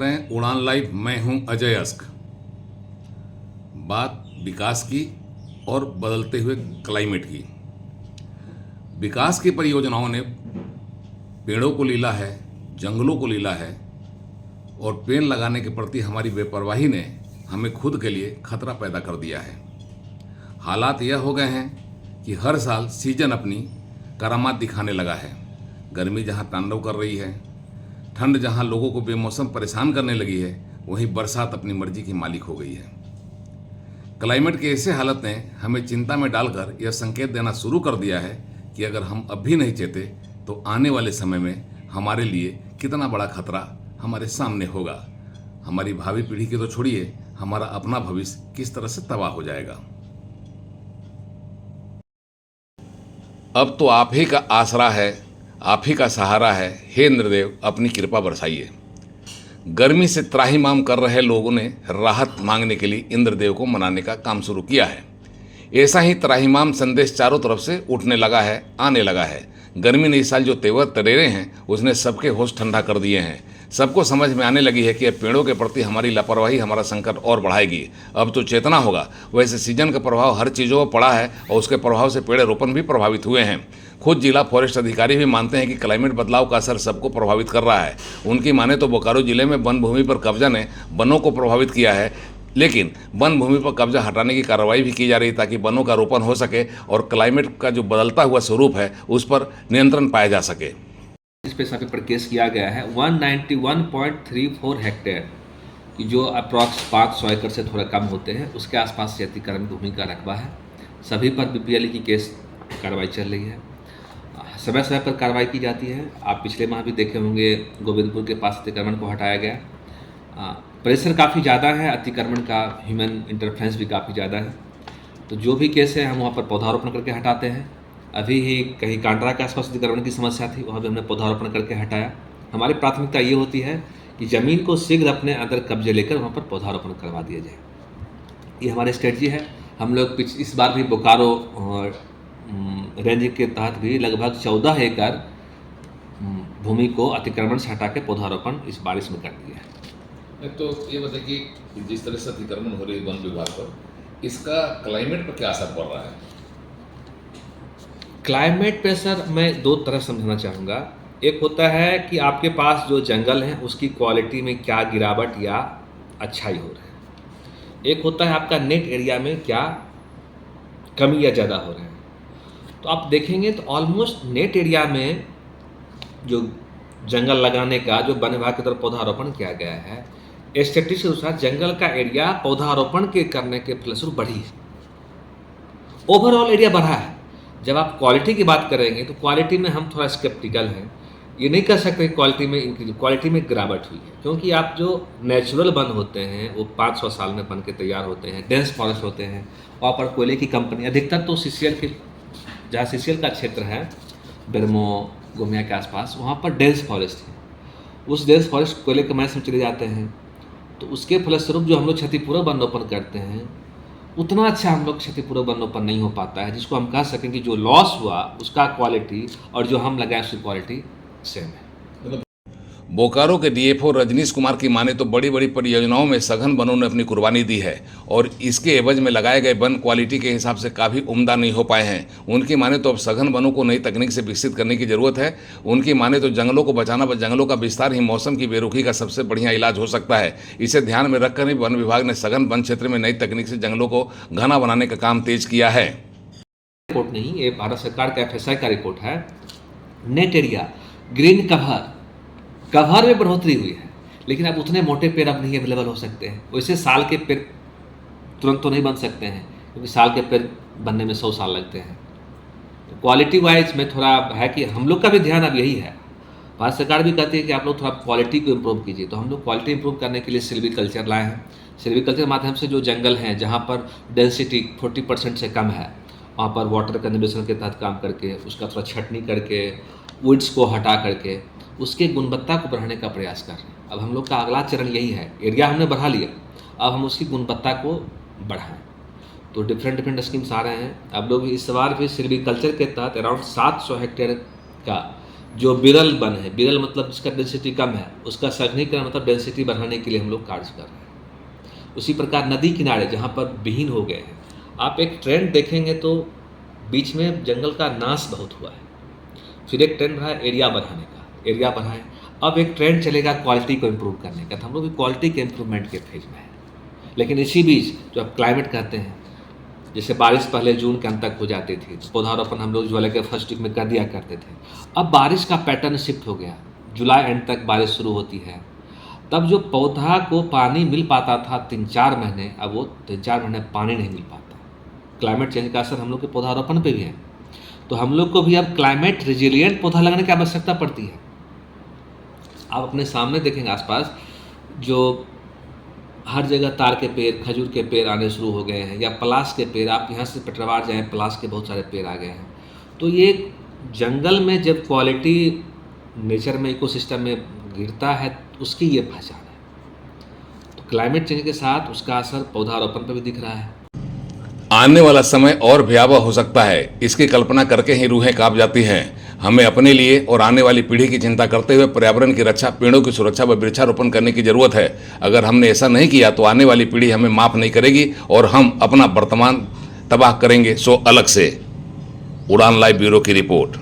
रहे हैं उड़ान लाइव। मैं हूं अजय अस्क। बात विकास की और बदलते हुए क्लाइमेट की। विकास की परियोजनाओं ने पेड़ों को लीला है, जंगलों को लीला है, और पेड़ लगाने के प्रति हमारी बेपरवाही ने हमें खुद के लिए खतरा पैदा कर दिया है। हालात यह हो गए हैं कि हर साल सीजन अपनी करामात दिखाने लगा है। गर्मी जहां तांडव कर रही है, ठंड जहां लोगों को बेमौसम परेशान करने लगी है, वहीं बरसात अपनी मर्जी की मालिक हो गई है। क्लाइमेट के ऐसे हालत ने हमें चिंता में डालकर यह संकेत देना शुरू कर दिया है कि अगर हम अब भी नहीं चेते तो आने वाले समय में हमारे लिए कितना बड़ा खतरा हमारे सामने होगा। हमारी भावी पीढ़ी की तो छोड़िए, हमारा अपना भविष्य किस तरह से तबाह हो जाएगा। अब तो आप ही का आसरा है, आप ही का सहारा है। हे इंद्रदेव, अपनी कृपा बरसाइए। गर्मी से त्राहिमाम कर रहे लोगों ने राहत मांगने के लिए इंद्रदेव को मनाने का काम शुरू किया है। ऐसा ही त्राहिमाम संदेश चारों तरफ से उठने लगा है, आने लगा है। गर्मी ने इस साल जो तेवर तरेरे हैं, उसने सबके होश ठंडा कर दिए हैं। सबको समझ में आने लगी है कि अब पेड़ों के प्रति हमारी लापरवाही हमारा संकट और बढ़ाएगी। अब तो चेतना होगा। वैसे सीजन का प्रभाव हर चीज़ों पर पड़ा है और उसके प्रभाव से पेड़ रोपण भी प्रभावित हुए हैं। खुद जिला फॉरेस्ट अधिकारी भी मानते हैं कि क्लाइमेट बदलाव का असर सबको प्रभावित कर रहा है। उनकी माने तो बोकारो जिले में वन भूमि पर कब्जा ने वनों को प्रभावित किया है, लेकिन वन भूमि पर कब्जा हटाने की कार्रवाई भी की जा रही ताकि वनों का रोपण हो सके और क्लाइमेट का जो बदलता हुआ स्वरूप है उस पर नियंत्रण पाया जा सके। इस पे सभी पर केस किया गया है 191.34 हेक्टेयर की जो अप्रॉक्स 500 एकड़ से थोड़ा कम होते हैं उसके आसपास से अतिक्रमण भूमि का रकबा है। सभी पर बीपीएल की केस कार्रवाई चल रही है। समय समय पर कार्रवाई की जाती है। आप पिछले माह भी देखे होंगे गोविंदपुर के पास अतिक्रमण को हटाया गया। प्रेशर काफ़ी ज़्यादा है, अतिक्रमण का ह्यूमन इंटरफेरेंस भी काफ़ी ज़्यादा है। तो जो भी केस है हम वहाँ पर पौधारोपण करके हटाते हैं। अभी ही कहीं कांड्रा के आसपास अतिक्रमण की समस्या थी, वहाँ भी हमने पौधारोपण करके हटाया। हमारी प्राथमिकता ये होती है कि ज़मीन को शीघ्र अपने अंदर कब्जे लेकर वहाँ पर पौधारोपण करवा दिया जाए। ये हमारी स्ट्रेटजी है। हम लोग इस बार भी बोकारो रेंज के तहत भी लगभग 14 एकड़ भूमि को अतिक्रमण से हटा के पौधारोपण इस बारिश में कर दिया है। तो ये बताइए कि जिस तरह से अतिक्रमण हो रही है वन विभाग पर, इसका क्लाइमेट पर क्या असर पड़ रहा है? क्लाइमेट पे सर मैं दो तरह समझना चाहूँगा। एक होता है कि आपके पास जो जंगल है उसकी क्वालिटी में क्या गिरावट या अच्छाई हो रहा है। एक होता है आपका नेट एरिया में क्या कमी या ज़्यादा हो रहा है। तो आप देखेंगे तो ऑलमोस्ट नेट एरिया में जो जंगल लगाने का जो वन विभाग की तरफ पौधारोपण किया गया है, स्टैटिस्टिक्स के अनुसार जंगल का एरिया पौधारोपण के करने के फलस्वरूप बढ़ी है। ओवरऑल एरिया बढ़ा है। जब आप क्वालिटी की बात करेंगे तो क्वालिटी में हम थोड़ा स्केप्टिकल हैं। ये नहीं कर सकते क्वालिटी में इंक्रीज, क्वालिटी में गिरावट हुई है, क्योंकि आप जो नेचुरल वन होते हैं वो 500 साल में बन के तैयार होते हैं, डेंस फॉरेस्ट होते हैं। वहाँ पर कोयले की कंपनी अधिकतर तो सीसीएल के, जहाँ सीसीएल का क्षेत्र है बिरमो गोमिया के आसपास, वहाँ पर डेंस फॉरेस्ट है। उस डेंस फॉरेस्ट कोयले के मैस में चले जाते हैं, तो उसके फलस्वरूप जो हम लोग क्षतिपूर्व वनरोपण करते हैं उतना अच्छा हम लोग क्षतिपूर्व वनरोपण नहीं हो पाता है, जिसको हम कह सकें कि जो लॉस हुआ उसका क्वालिटी और जो हम लगाए उसकी क्वालिटी सेम है। बोकारो के डीएफओ रजनीश कुमार की माने तो बड़ी बड़ी परियोजनाओं में सघन वनों ने अपनी कुर्बानी दी है और इसके एवज में लगाए गए वन क्वालिटी के हिसाब से काफ़ी उम्दा नहीं हो पाए हैं। उनकी माने तो अब सघन वनों को नई तकनीक से विकसित करने की जरूरत है। उनकी माने तो जंगलों को बचाना व जंगलों का विस्तार ही मौसम की बेरुखी का सबसे बढ़िया इलाज हो सकता है। इसे ध्यान में रखकर ही वन विभाग ने सघन वन क्षेत्र में नई तकनीक से जंगलों को घना बनाने का काम तेज किया है। रिपोर्ट नहीं, ये भारत सरकार का FSI का रिपोर्ट है। नेट एरिया, ग्रीन कवर में बढ़ोतरी हुई है, लेकिन अब उतने मोटे पेड़ अब नहीं अवेलेबल हो सकते हैं। वैसे साल के पेड़ तुरंत तो नहीं बन सकते हैं, क्योंकि साल के पेड़ बनने में 100 साल लगते हैं। तो क्वालिटी वाइज में थोड़ा है कि हम लोग का भी ध्यान अब यही है। भारत सरकार भी कहती है कि आप लोग थोड़ा क्वालिटी को इम्प्रूव कीजिए, तो हम लोग क्वालिटी इम्प्रूव करने के लिए सिल्वीकल्चर लाए हैं। सिल्वीकल्चर के माध्यम से जो जंगल हैं जहाँ पर डेंसिटी 40% से कम है, वहाँ पर वाटर कंजर्वेशन के तहत काम करके उसका थोड़ा छटनी करके वुड्स को हटा करके उसके गुणवत्ता को बढ़ाने का प्रयास कर रहे हैं। अब हम लोग का अगला चरण यही है। एरिया हमने बढ़ा लिया, अब हम उसकी गुणवत्ता को बढ़ाएं। तो डिफरेंट स्कीम्स आ रहे हैं। अब लोग इस बार भी सिल्वीकल्चर के तहत अराउंड 700 हेक्टेयर का जो विरल वन है, विरल मतलब जिसका डेंसिटी कम है, उसका सघनीकरण मतलब डेंसिटी बढ़ाने के लिए हम लोग कार्य कर रहे हैं। उसी प्रकार नदी किनारे जहाँ पर विहीन हो गए हैं, आप एक ट्रेंड देखेंगे तो बीच में जंगल का नाश बहुत हुआ है। फिर एक ट्रेंड रहा एरिया बढ़ाने का, एरिया बढ़ाएं। अब एक ट्रेंड चलेगा क्वालिटी को इम्प्रूव करने का, तो हम लोग भी क्वालिटी के इम्प्रूवमेंट के फेज में है। लेकिन इसी बीच जो आप क्लाइमेट कहते हैं, जैसे बारिश पहले जून के अंत तक हो जाती थी, पौधारोपण हम लोग जुलाई के फर्स्ट वीक में कर दिया करते थे। अब बारिश का पैटर्न शिफ्ट हो गया, जुलाई एंड तक बारिश शुरू होती है। तब जो पौधा को पानी मिल पाता था 3-4 महीने, अब वो 3-4 महीने पानी नहीं मिल पाता। क्लाइमेट चेंज का असर हम लोग के पौधारोपण पे भी है, तो हम लोग को भी अब क्लाइमेट रिजिलियंट पौधा लगाने की आवश्यकता पड़ती है। आप अपने सामने देखेंगे आसपास, जो हर जगह तार के पेड़, खजूर के पेड़ आने शुरू हो गए हैं, या पलास के पेड़, आप यहाँ से पेटरवार जाएँ, पलास के बहुत सारे पेड़ आ गए हैं। तो ये जंगल में जब क्वालिटी नेचर में, इकोसिस्टम में गिरता है, उसकी ये पहचान है। तो क्लाइमेट चेंज के साथ उसका असर पौधारोपण पर भी दिख रहा है। आने वाला समय और भयावह हो सकता है, इसकी कल्पना करके ही रूहें कांप जाती हैं। हमें अपने लिए और आने वाली पीढ़ी की चिंता करते हुए पर्यावरण की रक्षा, पेड़ों की सुरक्षा व वृक्षारोपण करने की जरूरत है। अगर हमने ऐसा नहीं किया तो आने वाली पीढ़ी हमें माफ नहीं करेगी और हम अपना वर्तमान तबाह करेंगे। सो अलग से। उड़ान लाइव ब्यूरो की रिपोर्ट।